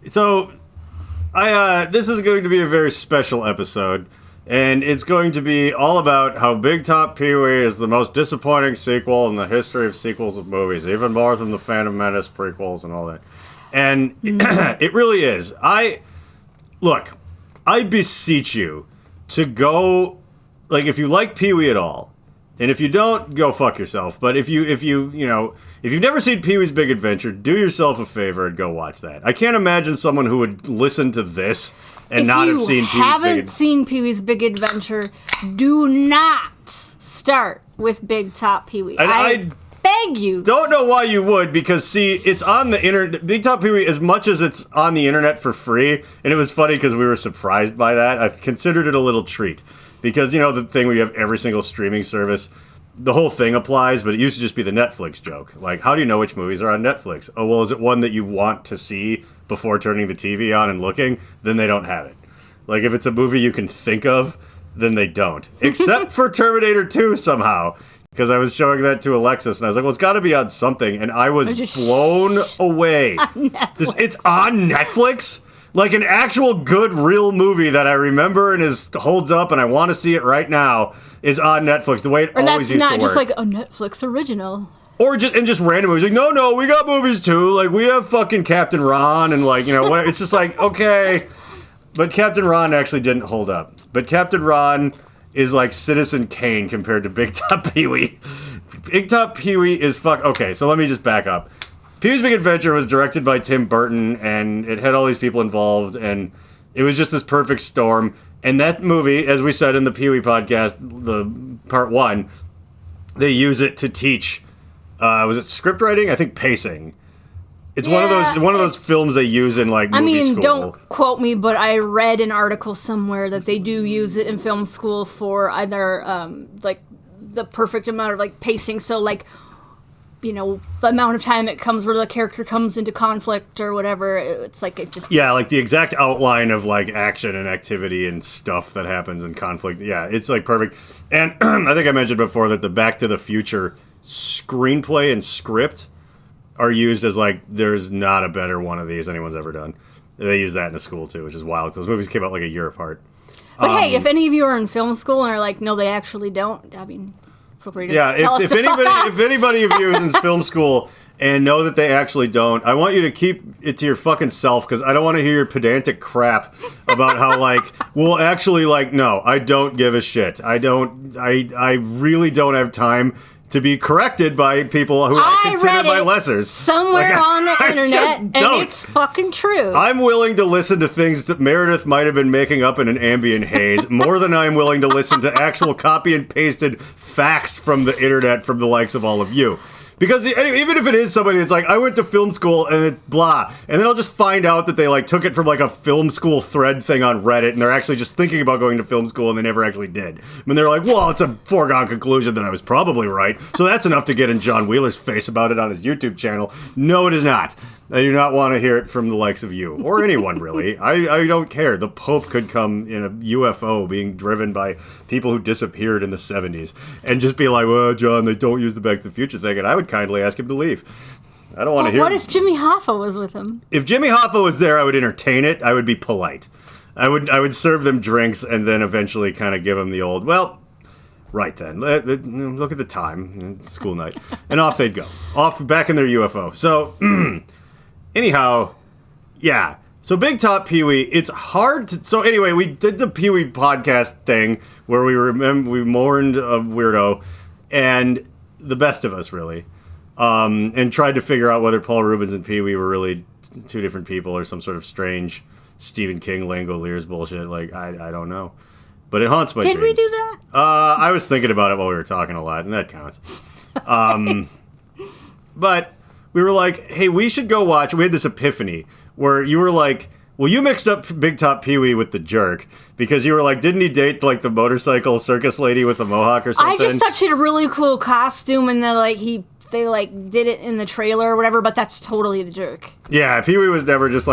So, this is going to be a very special episode, and it's going to be all about how Big Top Pee-wee is the most disappointing sequel in the history of sequels of movies, even more than the Phantom Menace prequels and all that. And it really is. I beseech you to go, like, if you like Pee-wee at all, and if you don't, go fuck yourself. But if you've never seen Pee-wee's Big Adventure, do yourself a favor and go watch that. I can't imagine someone who would listen to this and not have seen Pee-wee's Big Adventure. If you haven't seen Pee-wee's Big Adventure, do not start with Big Top Pee-wee. I beg you. Don't know why you would, because see, it's on the internet. Big Top Pee-wee, as much as it's on the internet for free, and it was funny because we were surprised by that. I considered it a little treat. Because, the thing where you have every single streaming service, the whole thing applies, but it used to just be the Netflix joke. Like, how do you know which movies are on Netflix? Oh, well, is it one that you want to see before turning the TV on and looking? Then they don't have it. Like, if it's a movie you can think of, then they don't. Except for Terminator 2 somehow. Because I was showing that to Alexis, and I was like, well, it's got to be on something. And I was blown away. It's on Netflix? Like an actual good real movie that I remember and holds up and I want to see it right now is on Netflix, the way it always used to work. Or that's not just like a Netflix original. Or just random movies. Like, no, we got movies too. Like, we have fucking Captain Ron and whatever. It's just like, okay. But Captain Ron actually didn't hold up. But Captain Ron is like Citizen Kane compared to Big Top Pee-wee. Big Top Pee-wee is Okay, so let me just back up. Pee-wee's Big Adventure was directed by Tim Burton, and it had all these people involved, and it was just this perfect storm. And that movie, as we said in the Pee-wee podcast, the part 1, they use it to teach, was it script writing? I think pacing. It's one of those films they use in movie school. Don't quote me, but I read an article somewhere that they do use it in film school for either the perfect amount of pacing. So the amount of time it comes where the character comes into conflict or whatever. It's the exact outline of action and activity and stuff that happens in conflict. Yeah, it's perfect. And I think I mentioned before that the Back to the Future screenplay and script are used as there's not a better one of these anyone's ever done. They use that in the school too, which is wild. Those movies came out a year apart. But hey, if any of you are in film school and are like, no, they actually don't, I mean, feel free to tell us if anybody of you is in film school and know that they actually don't, I want you to keep it to your fucking self, because I don't want to hear your pedantic crap about how well, actually, no, I don't give a shit. I really don't have time to be corrected by people who I consider my lessers. Somewhere on the internet, and it's fucking true. I'm willing to listen to things that Meredith might have been making up in an ambient haze more than I'm willing to listen to actual copy and pasted facts from the internet from the likes of all of you. Because even if it is somebody that's I went to film school and it's blah, and then I'll just find out that they took it from a film school thread thing on Reddit, and they're actually just thinking about going to film school and they never actually did. I mean, they're like, well, it's a foregone conclusion that I was probably right, so that's enough to get in John Wheeler's face about it on his YouTube channel. No, it is not. I do not want to hear it from the likes of you, or anyone really. I don't care. The Pope could come in a UFO being driven by people who disappeared in the 70s and just be like, well, John, they don't use the Back to the Future thing, and I would kindly ask him to leave. I don't want to hear. What if Jimmy Hoffa was with him? If Jimmy Hoffa was there, I would entertain it. I would be polite. I would serve them drinks and then eventually kind of give them the old, well, right then. Look at the time. It's school night. And off they'd go. Off back in their UFO. So, anyhow, yeah. So Big Top Pee-wee, it's hard to... So anyway, we did the Pee-wee podcast thing where we mourned a weirdo and the best of us, really. And tried to figure out whether Paul Reubens and Pee-wee were really two different people or some sort of strange Stephen King Langoliers bullshit. I don't know. But it haunts my dreams. Did we do that? I was thinking about it while we were talking a lot, and that counts. But we were like, hey, we should go watch... We had this epiphany where you were like, well, you mixed up Big Top Pee-wee with the jerk, because you were like, didn't he date the motorcycle circus lady with the mohawk or something? I just thought she had a really cool costume, and then they did it in the trailer or whatever, but that's totally the jerk. Yeah, Pee-wee was never just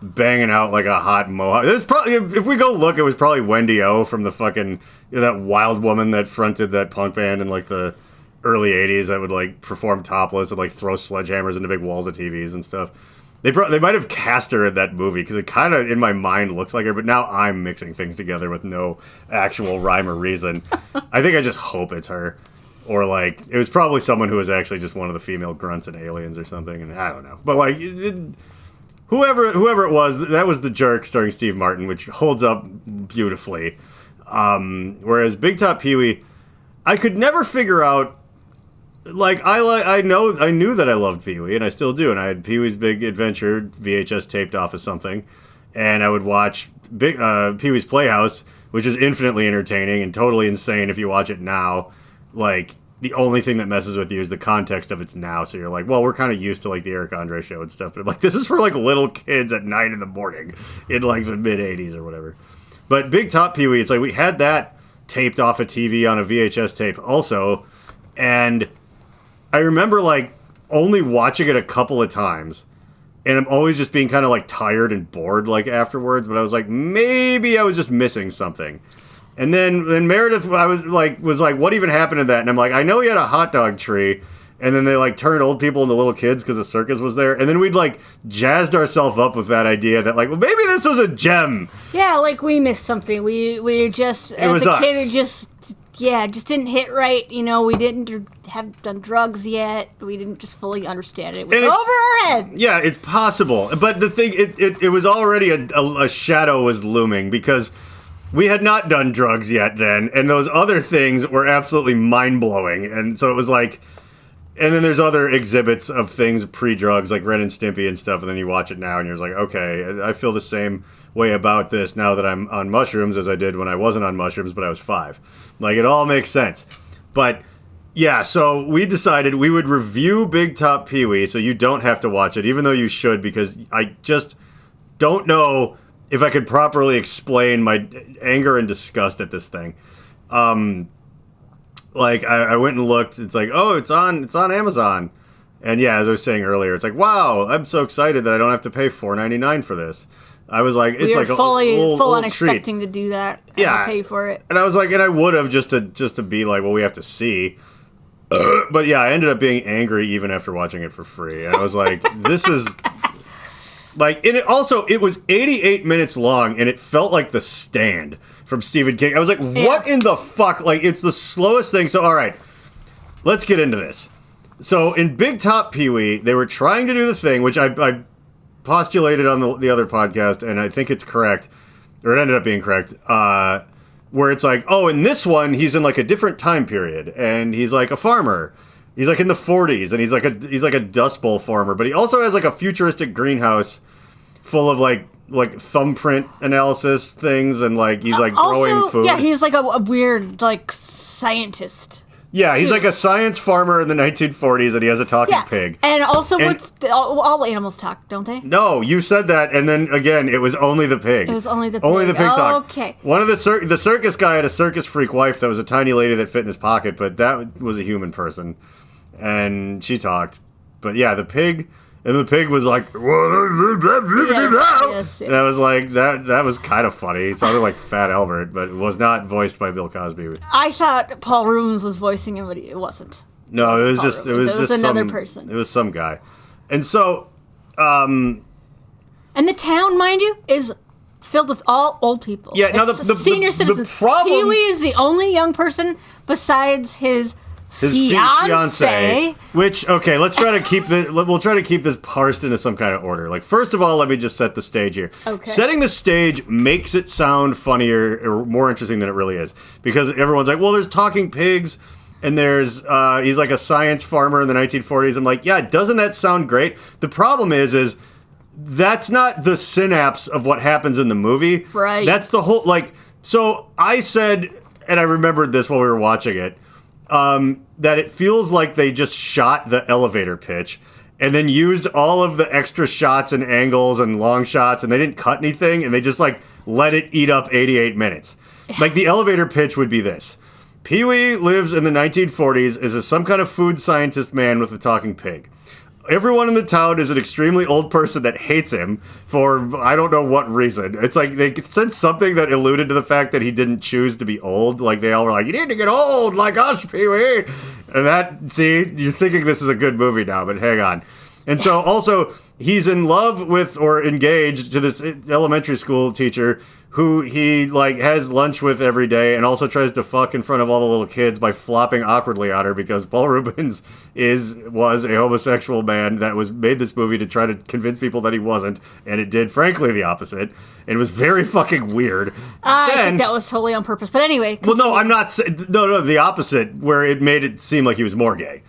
banging out a hot mohawk. There's probably, if we go look, it was probably Wendy O from the fucking, that wild woman that fronted that punk band in the early 80s that would perform topless and throw sledgehammers into big walls of TVs and stuff. They might have cast her in that movie because it kind of in my mind looks like her, but now I'm mixing things together with no actual rhyme or reason. I think I just hope it's her, or like it was probably someone who was actually just one of the female grunts in Aliens or something, and I don't know. But like whoever it was, that was The Jerk starring Steve Martin, which holds up beautifully. Whereas Big Top Pee-wee, I could never figure out. Like I knew that I loved Pee-wee, and I still do, and I had Pee-wee's Big Adventure VHS taped off of something, and I would watch Pee-wee's Playhouse, which is infinitely entertaining and totally insane if you watch it now. Like the only thing that messes with you is the context of it's now, so you're like, well, we're kind of used to like the Eric Andre show and stuff, but I'm like, this is for like little kids at 9 a.m. in like the mid '80s or whatever. But Big Top Pee-wee, it's like we had that taped off a TV on a VHS tape also, and I remember, like, only watching it a couple of times, and I'm always just being kind of, like, tired and bored, like, afterwards, but I was like, maybe I was just missing something. And then Meredith, I was like, what even happened to that? And I'm like, I know he had a hot dog tree, and then they, like, turned old people into little kids because the circus was there, and then we'd, like, jazzed ourselves up with that idea that, like, well, maybe this was a gem. Yeah, like, we missed something. We just, as a kid, it just didn't hit right. You know, we didn't have done drugs yet. We didn't just fully understand it. It was over our heads. Yeah, it's possible. But the thing, it was already a shadow was looming because we had not done drugs yet then, and those other things were absolutely mind-blowing. And so it was like, and then there's other exhibits of things pre-drugs, like Ren and Stimpy and stuff, and then you watch it now and you're like, okay, I feel the same way about this now that I'm on mushrooms as I did when I wasn't on mushrooms, but I was 5. Like, it all makes sense. But, yeah, so we decided we would review Big Top Pee-wee, so you don't have to watch it, even though you should, because I just don't know if I could properly explain my anger and disgust at this thing. Like, I went and looked, it's like, oh, it's on Amazon. And yeah, as I was saying earlier, it's like, wow, I'm so excited that I don't have to pay $4.99 for this. I was like, it's like full on expecting to do that. Yeah, and pay for it. And I was like, and I would have just to be like, well, we have to see. But yeah, I ended up being angry even after watching it for free. And I was like, this is like, and it was 88 minutes long, and it felt like The Stand from Stephen King. I was like, what in the fuck? Like, it's the slowest thing. So all right, let's get into this. So in Big Top Pee-wee, they were trying to do the thing, which I postulated on the other podcast, and I think it's correct, or it ended up being correct, where it's like, oh, in this one, he's in like a different time period, and he's like a farmer. He's like in the 40s, and he's like a Dust Bowl farmer, but he also has like a futuristic greenhouse full of like thumbprint analysis things, and like he's like growing food. Yeah, he's like a weird like scientist. Yeah, he's like a science farmer in the 1940s, and he has a talking pig. And also, all animals talk, don't they? No, you said that, and then again, it was only the pig. It was only the pig. Only the pig talked. Okay. One of the circus guy had a circus freak wife that was a tiny lady that fit in his pocket, but that was a human person, and she talked. But yeah, the pig. And the pig was like, yes. And I was like, that was kind of funny. It sounded like Fat Albert, but it was not voiced by Bill Cosby. I thought Paul Rubens was voicing him, but it wasn't. No, it was just another person. It was some guy. And so, and the town, mind you, is filled with all old people. Yeah, now the senior citizens. The problem, Pee-wee is the only young person besides his fiance. Which, okay, let's try to keep we'll try to keep this parsed into some kind of order. Like, first of all, let me just set the stage here. Okay. Setting the stage makes it sound funnier or more interesting than it really is. Because everyone's like, well, there's talking pigs, and there's, he's like a science farmer in the 1940s. I'm like, yeah, doesn't that sound great? The problem is that's not the synapse of what happens in the movie. Right. That's the whole, like, so I said, and I remembered this while we were watching it, that it feels like they just shot the elevator pitch and then used all of the extra shots and angles and long shots, and they didn't cut anything, and they just like let it eat up 88 minutes. Like, the elevator pitch would be this. Pee-wee lives in the 1940s as some kind of food scientist man with a talking pig. Everyone in the town is an extremely old person that hates him for I don't know what reason. It's like they said something that alluded to the fact that he didn't choose to be old. Like, they all were like, you need to get old like us, Pee-wee. And that, see, you're thinking this is a good movie now, but hang on. And so also, he's in love with or engaged to this elementary school teacher who he like has lunch with every day and also tries to fuck in front of all the little kids by flopping awkwardly on her because Paul Rubens was a homosexual man that made this movie to try to convince people that he wasn't, and it did frankly the opposite. And it was very fucking weird. I think that was totally on purpose. But anyway, well, no, I'm not no, the opposite, where it made it seem like he was more gay.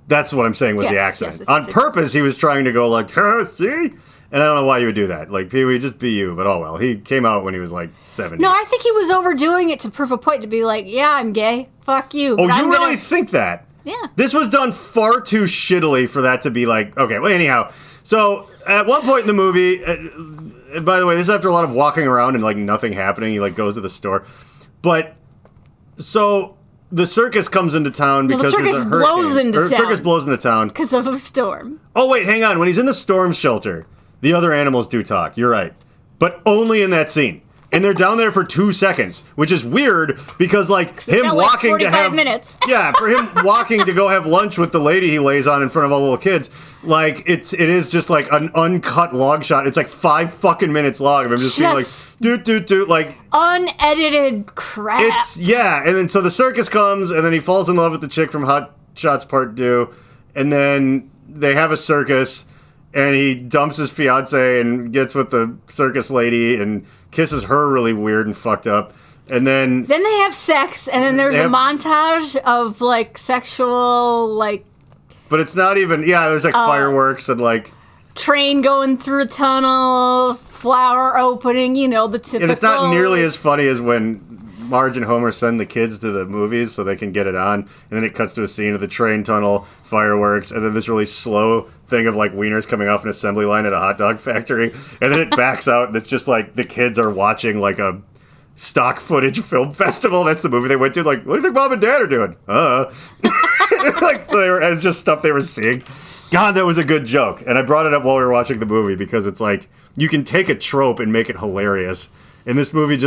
That's what I'm saying was the accident. Yes, on purpose, he was trying to go like, see? And I don't know why you would do that. Like, Pee-wee, just be you, but oh well. He came out when he was like 70. No, I think he was overdoing it to prove a point, to be like, yeah, I'm gay. Fuck you. Oh, you really think that? Yeah. This was done far too shittily for that to be like, okay, well, anyhow. So, at one point in the movie, by the way, this is after a lot of walking around and like nothing happening. He like goes to the store. But, so... the circus comes into town because there's a hurricane. Circus blows into town. Because of a storm. Oh, wait, hang on. When he's in the storm shelter, the other animals do talk. You're right. But only in that scene. And they're down there for 2 seconds, which is weird because, like, him walking to have... minutes. Yeah, for him walking to go have lunch with the lady he lays on in front of all the little kids, like, it is just, like, an uncut log shot. It's, like, 5 fucking minutes long of him just being like, doot, like... unedited crap. Yeah, and then so the circus comes, and then he falls in love with the chick from Hot Shots Part 2, and then they have a circus, and he dumps his fiance and gets with the circus lady and kisses her really weird and fucked up. And then they have sex, and then there's a montage of, like, sexual, like... But it's not even... Yeah, there's, like, fireworks and, like... train going through a tunnel, flower opening, you know, the typical... And it's not nearly as funny as when Marge and Homer send the kids to the movies so they can get it on, and then it cuts to a scene of the train tunnel, fireworks, and then this really slow thing of, like, wieners coming off an assembly line at a hot dog factory, and then it backs out, and it's just, like, the kids are watching, like, a stock footage film festival. That's the movie they went to. Like, what do you think Mom and Dad are doing? Like, it's just stuff they were seeing. God, that was a good joke. And I brought it up while we were watching the movie because it's like, you can take a trope and make it hilarious. And this movie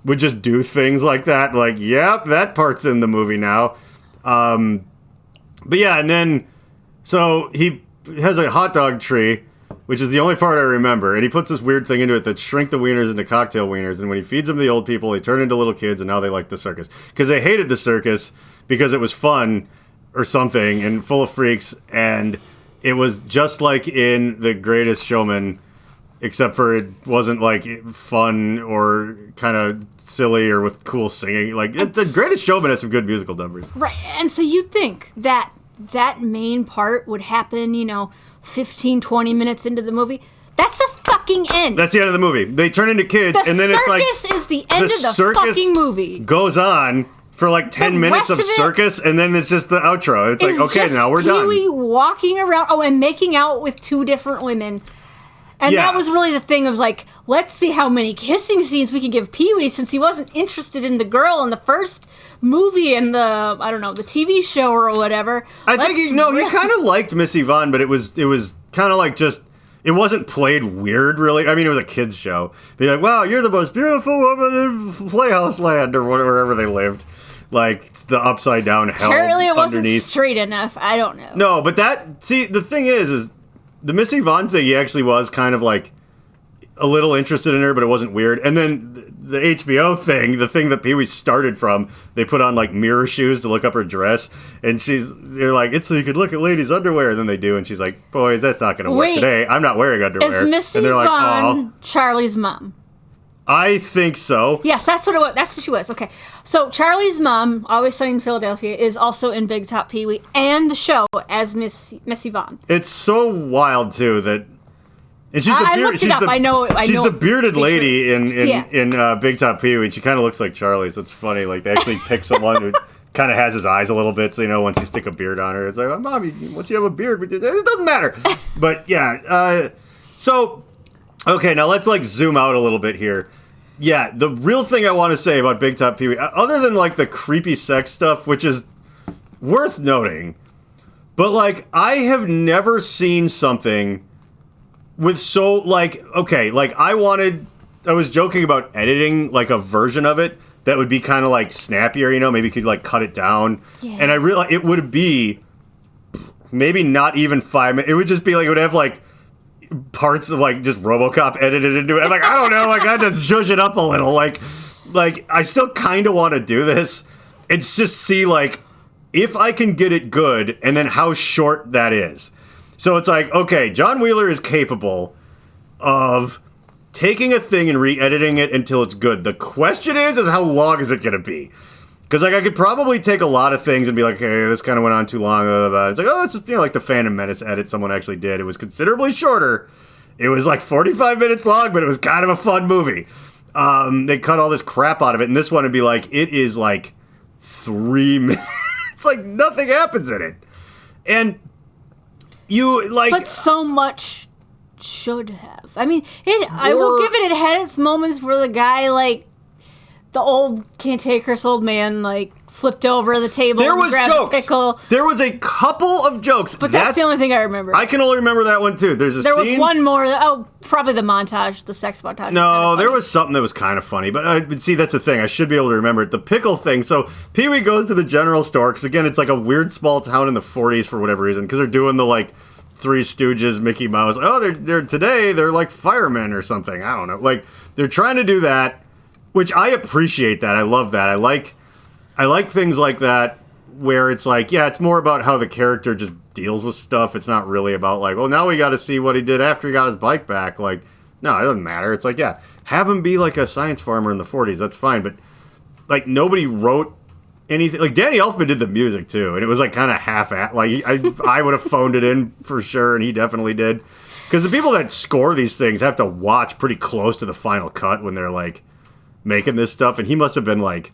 would just do things like that. Like, yep, that part's in the movie now. But yeah, and then, so he has a hot dog tree, which is the only part I remember. And he puts this weird thing into it that shrink the wieners into cocktail wieners. And when he feeds them to the old people, they turn into little kids, and now they like the circus. Because they hated the circus because it was fun or something and full of freaks, and it was just like in The Greatest Showman, except for it wasn't like fun or kind of silly or with cool singing. Like, The Greatest Showman has some good musical numbers. Right, and so you'd think that main part would happen, 15, 20 minutes into the movie. That's the fucking end. That's the end of the movie. They turn into kids, and then it's like... The circus is the end of the fucking movie. Goes on for like 10 minutes of circus, and then it's just the outro. It's like, okay, now we're done. Pee-wee walking around, and making out with 2 different women. And that was really the thing of like, let's see how many kissing scenes we can give Pee-wee, since he wasn't interested in the girl in the first movie and the TV show or whatever. I think he kind of liked Miss Yvonne, but it was kind of like just... It wasn't played weird, really. I mean, it was a kid's show. Be like, wow, you're the most beautiful woman in Playhouse Land, or wherever they lived. Like, the upside down hell apparently it wasn't underneath. Straight enough. I don't know. No, but the thing is the Miss Yvonne thing, he actually was kind of like a little interested in her, but it wasn't weird. And then the HBO thing, the thing that Pee-wee started from, they put on like mirror shoes to look up her dress, and they're like, it's so you could look at ladies' underwear, and then they do, and she's like, boys, that's not going to work today. I'm not wearing underwear. Is Miss Yvonne Charlie's mom? I think so. Yes, that's what it was. That's what she was. Okay. So Charlie's mom, Always Sunny in Philadelphia, is also in Big Top Pee-wee and the show as Miss Yvonne. It's so wild too that, and she's the she's the bearded lady in Big Top Pee-wee. She kind of looks like Charlie, so it's funny. Like, they actually pick someone who kind of has his eyes a little bit, so once you stick a beard on her, it's like, oh, Mom, once you have a beard, it doesn't matter. But yeah, so. Okay, now let's like zoom out a little bit here. Yeah, the real thing I want to say about Big Top Pee-wee, other than like the creepy sex stuff, which is worth noting, but like I have never seen something with so like, okay, like I was joking about editing like a version of it that would be kind of like snappier, maybe you could like cut it down. Yeah. And I realized it would be maybe not even 5 minutes. It would just be like, it would have like parts of like just RoboCop edited into it. I'm like, I don't know, like I had to zhuzh it up a little. Like I still kind of want to do this. It's just see like if I can get it good and then how short that is. So it's like, okay, John Wheeler is capable of taking a thing and re-editing it until it's good. The question is how long is it going to be? Because like I could probably take a lot of things and be like, hey, this kind of went on too long. Blah, blah, blah. It's like, oh, this is like the Phantom Menace edit someone actually did. It was considerably shorter. It was like 45 minutes long, but it was kind of a fun movie. They cut all this crap out of it, and this one would be like, it is like 3 minutes. It's like nothing happens in it. And you like... But so much should have. I mean, I will give it had its moments where the guy, like, the old cantankerous old man, like, flipped over the table there and was grabbed jokes. a pickle. There was a couple of jokes. But that's the only thing I remember. I can only remember that one, too. There was one more. Probably the montage, the sex montage. No, there was something that was kind of funny. But see, that's the thing. I should be able to remember it. The pickle thing. So Pee-wee goes to the general store. Because, again, it's like a weird small town in the 40s for whatever reason. Because they're doing the, like, Three Stooges, Mickey Mouse. Oh, they're like firemen or something. I don't know. Like, they're trying to do that. Which I appreciate that. I love that. I like things like that where it's like, yeah, it's more about how the character just deals with stuff. It's not really about like, well, now we got to see what he did after he got his bike back. Like, no, it doesn't matter. It's like, yeah, have him be like a science farmer in the 40s. That's fine. But like nobody wrote anything. Like Danny Elfman did the music too. And it was like kind of half-assed. Like I would have phoned it in for sure. And he definitely did. Because the people that score these things have to watch pretty close to the final cut when they're like making this stuff. And he must have been like,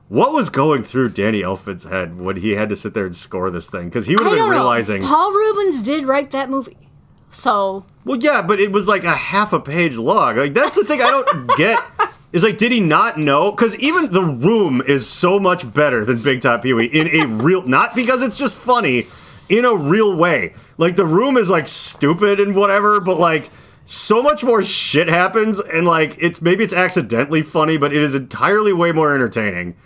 what was going through Danny Elfman's head when he had to sit there and score this thing? Because he would have been realizing... Paul Rubens did write that movie. So... Well, yeah, but it was like a half a page long. Like, that's the thing I don't get. Is like, did he not know? Because even The Room is so much better than Big Top Pee-wee in a real... Not because it's just funny, in a real way. Like, The Room is, like, stupid and whatever, but, like... So much more shit happens, and like maybe it's accidentally funny, but it is entirely way more entertaining.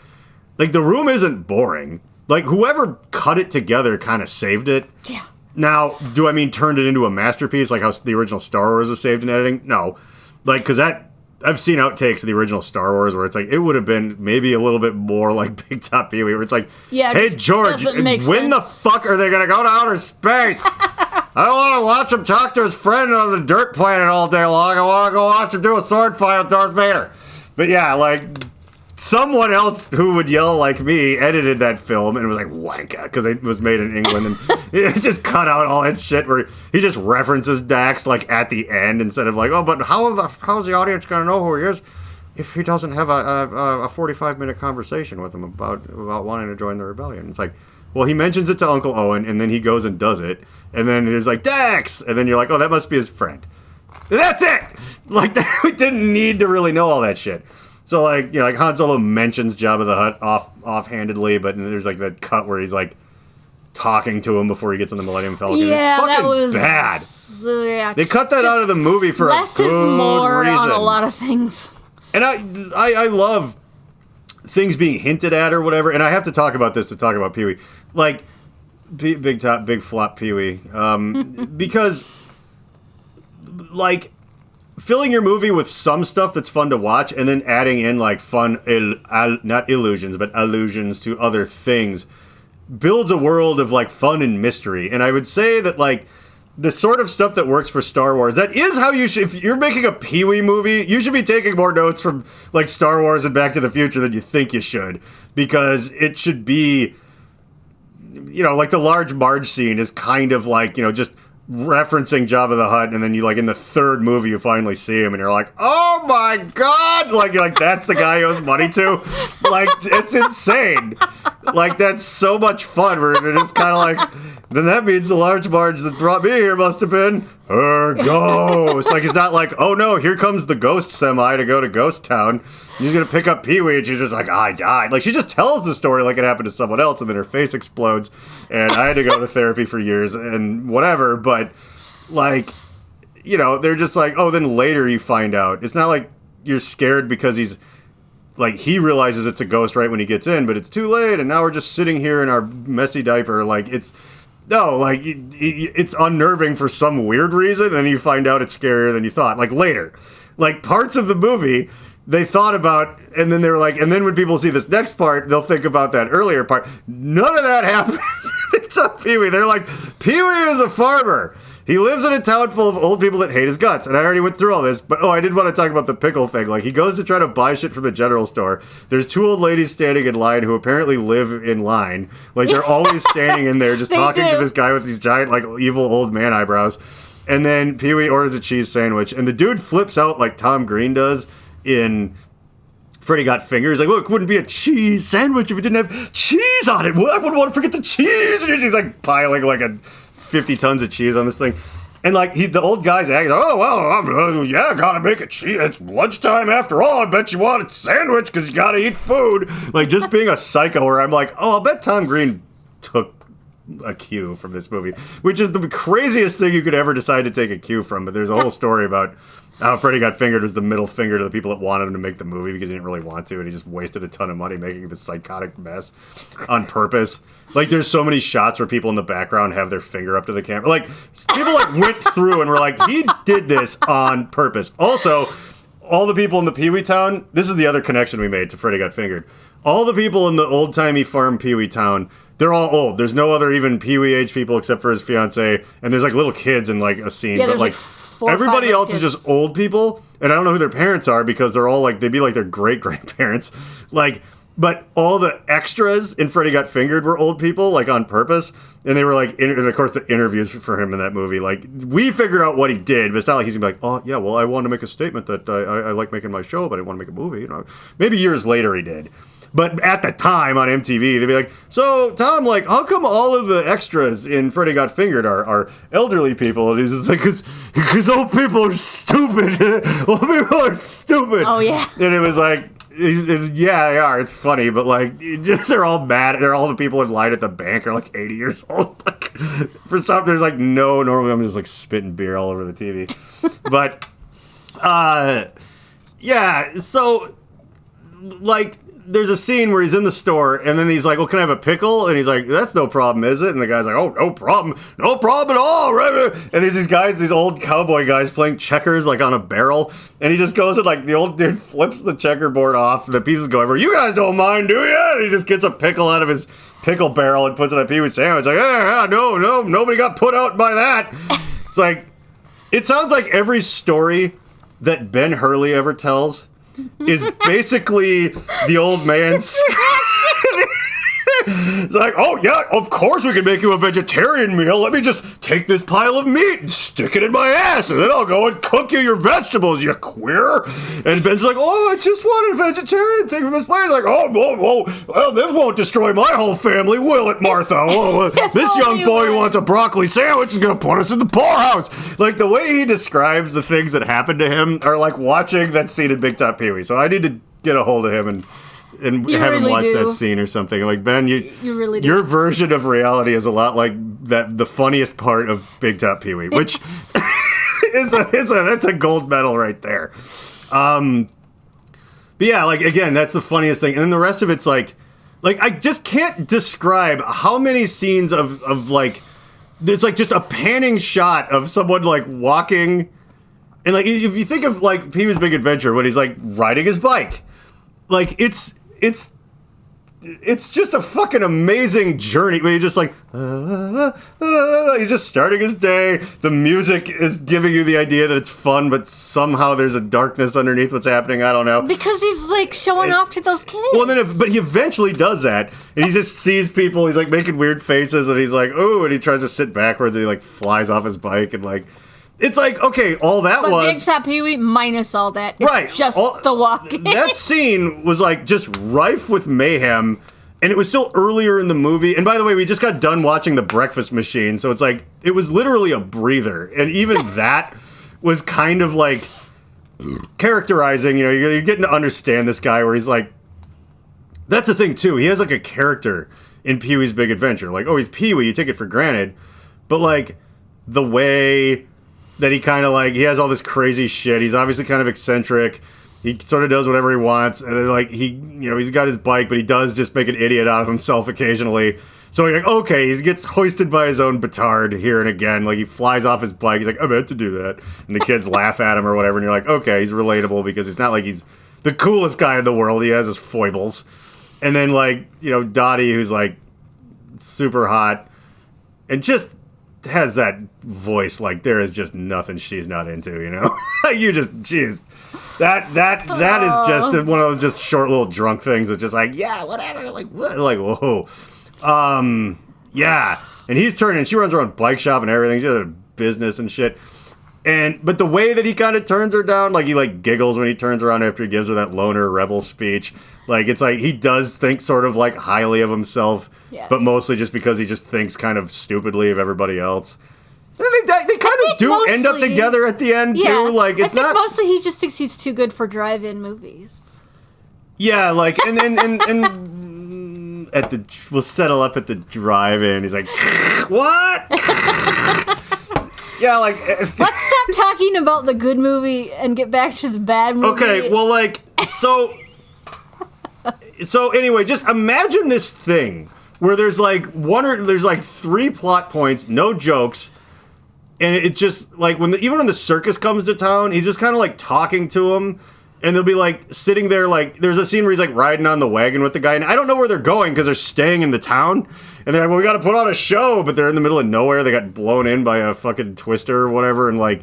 Like The Room isn't boring. Like whoever cut it together kind of saved it. Yeah. Now, do I mean turned it into a masterpiece like how the original Star Wars was saved in editing? No. Like because I've seen outtakes of the original Star Wars where it's like it would have been maybe a little bit more like Big Top Pee-wee, where it's like, yeah, hey George, when the fuck are they gonna go to outer space? I don't want to watch him talk to his friend on the dirt planet all day long. I want to go watch him do a sword fight with Darth Vader. But yeah, like, someone else who would yell like me edited that film and it was like, wanka, because it was made in England. And it just cut out all that shit where he just references Dax, like, at the end instead of like, oh, but how's the audience going to know who he is if he doesn't have a 45-minute conversation with him about wanting to join the rebellion? It's like, well, he mentions it to Uncle Owen, and then he goes and does it, and then there's like, Dax! And then you're like, oh, that must be his friend. And that's it! Like, we didn't need to really know all that shit. So, like, you know, like Han Solo mentions Jabba the Hutt offhandedly, but there's like that cut where he's like talking to him before he gets on the Millennium Falcon. Yeah, it's fucking that was bad. Yeah, they cut that out of the movie for a good reason. Less is more on a lot of things. And I love things being hinted at or whatever, and I have to talk about this to talk about Pee-wee. Like, big flop Pee-wee. Because, like, filling your movie with some stuff that's fun to watch and then adding in, like, fun, not illusions, but allusions to other things builds a world of, like, fun and mystery. And I would say that, like, the sort of stuff that works for Star Wars, that is how you should, if you're making a Pee-wee movie, you should be taking more notes from, like, Star Wars and Back to the Future than you think you should. Because it should be, you know, like the Large Marge scene is kind of like, you know, just referencing Jabba the Hutt, and then you, like, in the third movie, you finally see him, and you're like, oh my god! Like, you're like, that's the guy he owes money to? Like, it's insane. Like, that's so much fun, where they're just kind of like, then that means the Large Marge that brought me here must have been her ghost. Like, it's not like, oh no, here comes the ghost semi to go to Ghost Town. He's gonna pick up Pee-wee, and she's just like, I died. Like, she just tells the story like it happened to someone else, and then her face explodes, and I had to go to therapy for years, and whatever, but, like, you know, they're just like, oh, then later you find out. It's not like you're scared because he's, like, he realizes it's a ghost right when he gets in, but it's too late, and now we're just sitting here in our messy diaper. Like, it's No, like, it's unnerving for some weird reason, and you find out it's scarier than you thought. Like, later. Like, parts of the movie, they thought about, and then they were like, and then when people see this next part, they'll think about that earlier part. None of that happens. It's on Pee-wee. They're like, Pee-wee is a farmer. He lives in a town full of old people that hate his guts. And I already went through all this, but I did want to talk about the pickle thing. Like, he goes to try to buy shit from the general store. There's 2 old ladies standing in line who apparently live in line. Like, they're always standing in there just talking to this guy with these giant, like, evil old man eyebrows. And then Pee-wee orders a cheese sandwich. And the dude flips out like Tom Green does in Freddy Got Fingered. He's like, well, it wouldn't be a cheese sandwich if it didn't have cheese on it. Well, I wouldn't want to forget the cheese. And he's like piling like 50 tons of cheese on this thing. And like the old guy's acting, oh, well, yeah, gotta make a cheese. It's lunchtime after all. I bet you want a sandwich because you gotta eat food. Like, just being a psycho where I'm like, oh, I'll bet Tom Green took a cue from this movie, which is the craziest thing you could ever decide to take a cue from. But there's a whole story about how Freddy Got Fingered was the middle finger to the people that wanted him to make the movie because he didn't really want to, and he just wasted a ton of money making this psychotic mess on purpose. Like, there's so many shots where people in the background have their finger up to the camera. Like, people like went through and were like, he did this on purpose. Also, all the people in the Pee-wee town, this is the other connection we made to Freddy Got Fingered. All the people in the old-timey farm Pee-wee town, they're all old. There's no other even Pee-wee age people except for his fiancée, and there's like little kids in like a scene. Yeah, but like 4 everybody else kids. is just old people, and I don't know who their parents are because they're all like, they'd be like their great-grandparents. Like, but all the extras in Freddy Got Fingered were old people, like on purpose, and they were like, and of course the interviews for him in that movie, like, we figured out what he did, but it's not like he's gonna be like, oh yeah, well, I wanted to make a statement that I like making my show, but I didn't want to make a movie, you know. Maybe years later he did. But at the time on MTV, they'd be like, so, Tom, like, how come all of the extras in Freddy Got Fingered are elderly people? And he's just like, because old people are stupid. Old people are stupid. Oh, yeah. And it was like, yeah, they are. It's funny, but, like, they're all mad. They're all the people in line at the bank are, like, 80 years old. Like, for some, there's, like, no, normally I'm just, like, spitting beer all over the TV. But, yeah, so, like, there's a scene where he's in the store, and then he's like, well, can I have a pickle? And he's like, that's no problem, is it? And the guy's like, oh, no problem at all. And there's these guys, these old cowboy guys playing checkers, like, on a barrel, and he just goes and, like, the old dude flips the checkerboard off, and the pieces go everywhere. You guys don't mind, do you? And he just gets a pickle out of his pickle barrel and puts it on a Pee-wee sandwich. Like, no, nobody got put out by that. It's like, it sounds like every story that Ben Hurley ever tells is basically the old man's. It's like, oh yeah, of course we can make you a vegetarian meal. Let me just take this pile of meat and stick it in my ass, and then I'll go and cook you your vegetables, you queer. And Ben's like, oh, I just wanted a vegetarian thing from this place. Like, oh, whoa, well, this won't destroy my whole family, will it, Martha? Oh, this young boy who wants a broccoli sandwich is gonna put us in the poorhouse. Like, the way he describes the things that happened to him are like watching that scene in Big Top Pee-wee. So I need to get a hold of him and you have him really watch do. That scene or something. Like, Ben, you really do. Your version of reality is a lot like that. The funniest part of Big Top Pee-wee, which that's a gold medal right there. But yeah, like, again, that's the funniest thing, and then the rest of it's like I just can't describe how many scenes of like, it's like just a panning shot of someone like walking, and like, if you think of like Pee-wee's Big Adventure when he's like riding his bike, like, it's just a fucking amazing journey. Where he's just like, he's just starting his day. The music is giving you the idea that it's fun, but somehow there's a darkness underneath what's happening. I don't know. Because he's like showing off to those kids. Well, but he eventually does that, and he just sees people. He's like making weird faces, and he's like, oh, and he tries to sit backwards, and he like flies off his bike, and like. It's like, okay, all that but was... Big Top Pee-wee minus all that. It's right. just the walking. That scene was like just rife with mayhem, and it was still earlier in the movie. And by the way, we just got done watching The Breakfast Machine, so it's like, it was literally a breather. And even that was kind of like characterizing, you know, you're getting to understand this guy where he's like... That's the thing, too. He has like a character in Pee-wee's Big Adventure. Like, oh, he's Pee-wee, you take it for granted. But like, the way... that he kind of like, he has all this crazy shit. He's obviously kind of eccentric. He sort of does whatever he wants. And then like, he, you know, he's got his bike, but he does just make an idiot out of himself occasionally. So you're like, okay, he gets hoisted by his own petard here and again. Like, he flies off his bike. He's like, I meant to do that. And the kids laugh at him or whatever. And you're like, okay, he's relatable because it's not like he's the coolest guy in the world. He has his foibles. And then, like, you know, Dottie, who's, like, super hot and just has that voice. Like, there is just nothing she's not into, you know? You just, jeez. That is just one of those just short little drunk things that's just like, yeah, whatever. Like, what? Like, whoa. Yeah. And he's turning, she runs her own bike shop and everything. She has a business and shit. But the way that he kind of turns her down, like he like giggles when he turns around after he gives her that loner rebel speech. Like, it's like he does think sort of like highly of himself, but mostly just because he just thinks kind of stupidly of everybody else. And they kind of do mostly end up together at the end too. Like, it's not mostly he just thinks he's too good for drive-in movies. Yeah, like and at the we'll settle up at the drive-in. He's like, what? Yeah, like let's stop talking about the good movie and get back to the bad movie. Okay, well, like so anyway, just imagine this thing where there's like there's like 3 plot points, no jokes. And it's just, like, even when the circus comes to town, he's just kind of, like, talking to him. And they'll be, like, sitting there, like, there's a scene where he's, like, riding on the wagon with the guy. And I don't know where they're going because they're staying in the town. And they're like, well, we got to put on a show. But they're in the middle of nowhere. They got blown in by a fucking twister or whatever. And, like,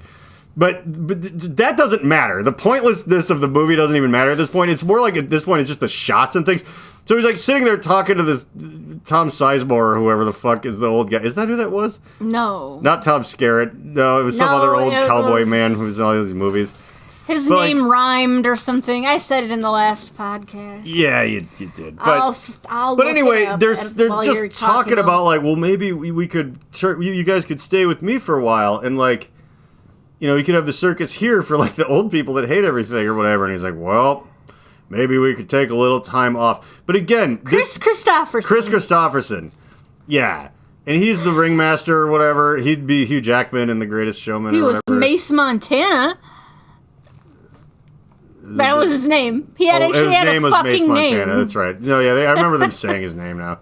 but that doesn't matter. The pointlessness of the movie doesn't even matter at this point. It's more like, at this point, it's just the shots and things. So he's, like, sitting there talking to this Tom Sizemore or whoever the fuck is the old guy. Is that who that was? No. Not Tom Skerritt. No, it was some other old cowboy man who's in all these movies. His name rhymed or something. I said it in the last podcast. Yeah, you did. But I'll but anyway, they're just talking about, like, well, maybe we could, you guys could stay with me for a while. And, like, you know, you could have the circus here for, like, the old people that hate everything or whatever. And he's like, well, maybe we could take a little time off. But again, Chris Christopherson. Yeah. And he's the ringmaster or whatever. He'd be Hugh Jackman in The Greatest Showman or whatever. He was Mace Montana. That was his name. He had his name was Mace Montana. Name. That's right. No, yeah, I remember them saying his name now.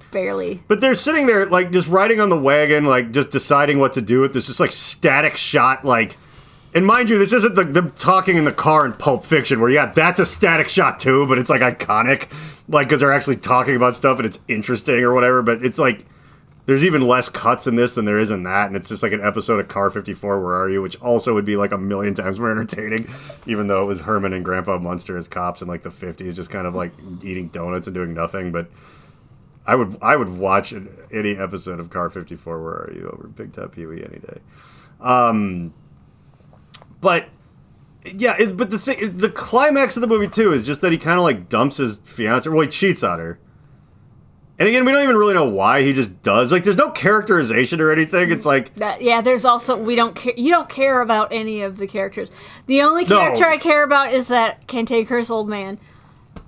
Barely. But they're sitting there, like, just riding on the wagon, like, just deciding what to do with this just, like, static shot, like... And mind you, this isn't them talking in the car in Pulp Fiction, where, yeah, that's a static shot, too, but it's, like, iconic. Like, because they're actually talking about stuff and it's interesting or whatever, but it's, like... There's even less cuts in this than there is in that, and it's just, like, an episode of Car 54, Where Are You?, which also would be, like, a million times more entertaining, even though it was Herman and Grandpa Munster as cops in, like, the 50s, just kind of, like, eating donuts and doing nothing, but... I would watch any episode of Car 54, Where Are You? Over Big Top Pee-wee any day. But yeah, but the climax of the movie too is just that he kind of like dumps his fiance, well, he cheats on her. And again, we don't even really know why. He just does. Like, there's no characterization or anything. It's like there's also we don't care. You don't care about any of the characters. The only character I care about is that cantankerous old man.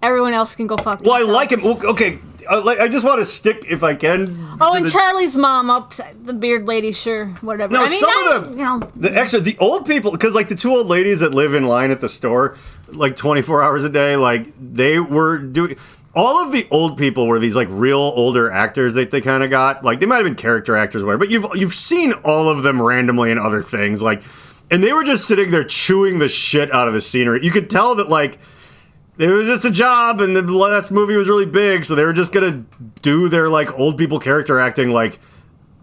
Everyone else can go fuck themselves. Well, I like him. Well, okay. I just want to stick, if I can. Oh, and Charlie's mom, the beard lady, sure, whatever. No, the old people, because like the 2 old ladies that live in line at the store, like 24 hours a day, like they were doing. All of the old people were these like real older actors that they kind of got. Like they might have been character actors, or whatever, but you've seen all of them randomly in other things, like, and they were just sitting there chewing the shit out of the scenery. You could tell that like. It was just a job, and the last movie was really big, so they were just gonna do their, like, old people character acting, like,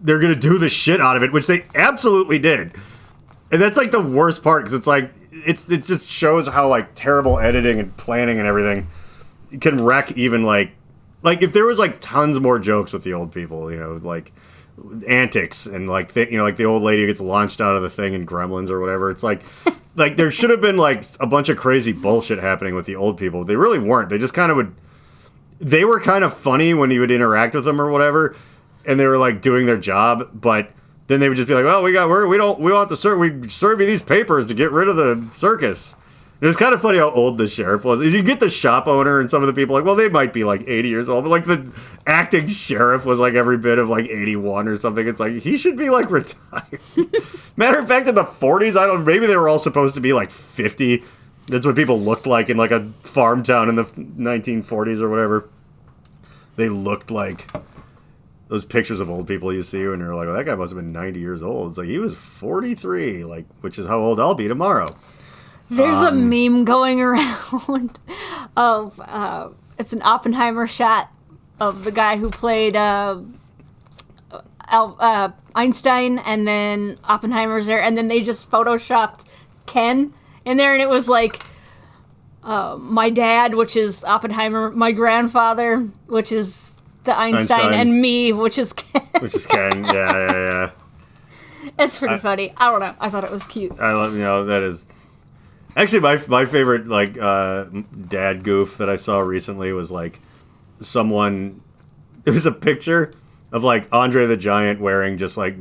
they're gonna do the shit out of it, which they absolutely did. And that's, like, the worst part, because it's, like, it just shows how, like, terrible editing and planning and everything can wreck even, like, if there was, like, tons more jokes with the old people, you know, like, antics, and, like, like, the old lady who gets launched out of the thing in Gremlins or whatever, it's, like... Like, there should have been, like, a bunch of crazy bullshit happening with the old people. They really weren't. They just kind of would... They were kind of funny when you would interact with them or whatever, and they were, like, doing their job, but then they would just be like, well, we serve you these papers to get rid of the circus. It was kind of funny how old the sheriff was. Is you get the shop owner and some of the people, like, well, they might be, like, 80 years old, but, like, the acting sheriff was, like, every bit of, like, 81 or something. It's like, he should be, like, retired. Matter of fact, in the 40s, maybe they were all supposed to be, like, 50. That's what people looked like in, like, a farm town in the 1940s or whatever. They looked like those pictures of old people you see and you're like, well, that guy must have been 90 years old. It's like, he was 43, like, which is how old I'll be tomorrow. There's a meme going around of, it's an Oppenheimer shot of the guy who played Einstein, and then Oppenheimer's there, and then they just photoshopped Ken in there, and it was like, my dad, which is Oppenheimer, my grandfather, which is the Einstein, and me, which is Ken. Which is Ken, yeah. It's pretty funny. I don't know. I thought it was cute. I love, that is... Actually, my favorite, like, dad goof that I saw recently was, like, someone... It was a picture of, like, Andre the Giant wearing just, like,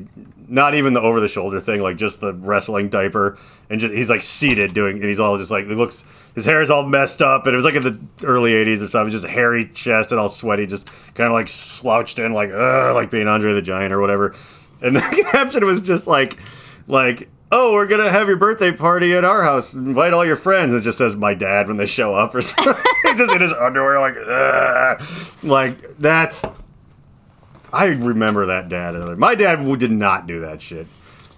not even the over-the-shoulder thing, like, just the wrestling diaper, and just he's, like, seated doing... And he's all just, like, it looks... His hair is all messed up, and it was, like, in the early 80s or something. It was just hairy chest and all sweaty, just kind of, like, slouched in, like being Andre the Giant or whatever. And the caption was just, like... Oh, we're going to have your birthday party at our house. Invite all your friends. It just says, my dad, when they show up or something. He's just in his underwear, like, ugh. Like, that's... I remember that dad. My dad did not do that shit.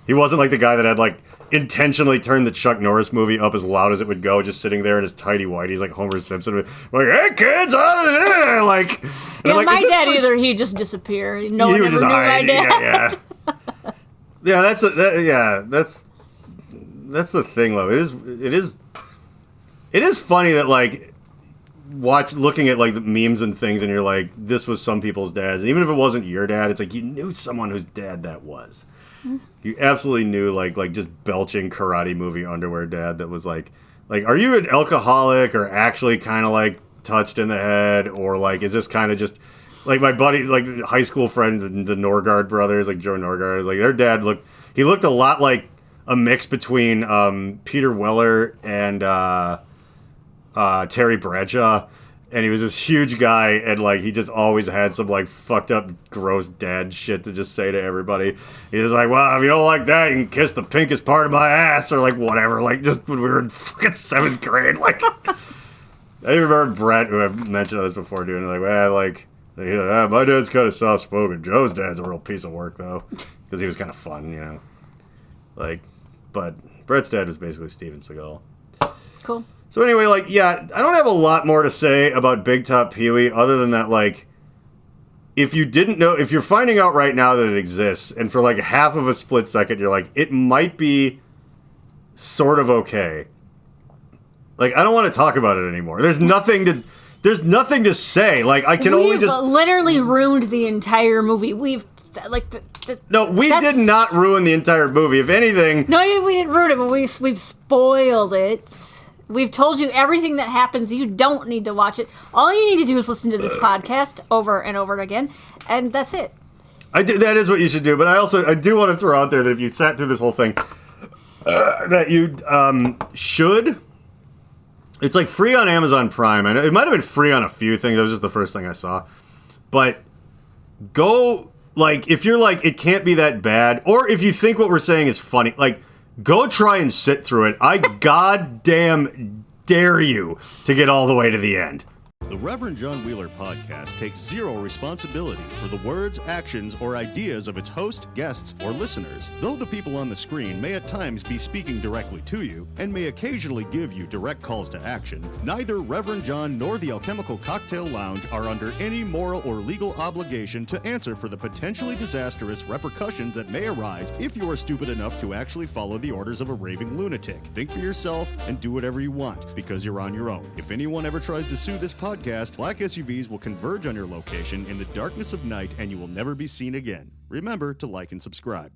He wasn't like the guy that had, like, intentionally turned the Chuck Norris movie up as loud as it would go, just sitting there in his tidy whities like Homer Simpson. Like, hey, kids, like... Yeah, like, my dad either. He'd just disappear. No one ever knew my dad. Yeah. Yeah, that's the thing, though. It is funny that, like, looking at, like, the memes and things, and you're like, this was some people's dads. And even if it wasn't your dad, it's like you knew someone whose dad that was. You absolutely knew, like just belching karate movie underwear dad that was like, are you an alcoholic or actually kind of, like, touched in the head, or, like, is this kind of just... Like, my buddy, like, high school friend, the Norgard brothers, like, Joe Norgard, is like, their dad looked a lot like a mix between Peter Weller and Terry Bradshaw. And he was this huge guy, and, like, he just always had some, like, fucked up, gross dad shit to just say to everybody. He was like, well, if you don't like that, you can kiss the pinkest part of my ass, or, like, whatever. Like, just when we were in fucking 7th grade, like... I remember Brett, who I've mentioned this before, doing, like, well, like... my dad's kind of soft-spoken. Joe's dad's a real piece of work, though, because he was kind of fun, Like, but Brett's dad was basically Steven Seagal. Cool. So anyway, like, yeah, I don't have a lot more to say about Big Top Pee-wee other than that, like, if you didn't know, if you're finding out right now that it exists, and for, like, half of a split second, you're like, it might be sort of okay. Like, I don't want to talk about it anymore. There's nothing to say. Like, I can only just... We've literally ruined the entire movie. We've, like... No, we did not ruin the entire movie. If anything... No, we didn't ruin it, but we've spoiled it. We've told you everything that happens. You don't need to watch it. All you need to do is listen to this podcast over and over again, and that's it. That is what you should do, but I do want to throw out there that if you sat through this whole thing, that you should... It's, like, free on Amazon Prime. I know it might have been free on a few things. That was just the first thing I saw. But go, like, if you're like, it can't be that bad, or if you think what we're saying is funny, like, go try and sit through it. I goddamn dare you to get all the way to the end. The Reverend John Wheeler podcast takes zero responsibility for the words, actions, or ideas of its host, guests, or listeners. Though the people on the screen may at times be speaking directly to you, and may occasionally give you direct calls to action, neither Reverend John nor the Alchemical Cocktail Lounge are under any moral or legal obligation to answer for the potentially disastrous repercussions that may arise if you are stupid enough to actually follow the orders of a raving lunatic. Think for yourself and do whatever you want, because you're on your own. If anyone ever tries to sue this podcast, black SUVs will converge on your location in the darkness of night and you will never be seen again. Remember to like and subscribe.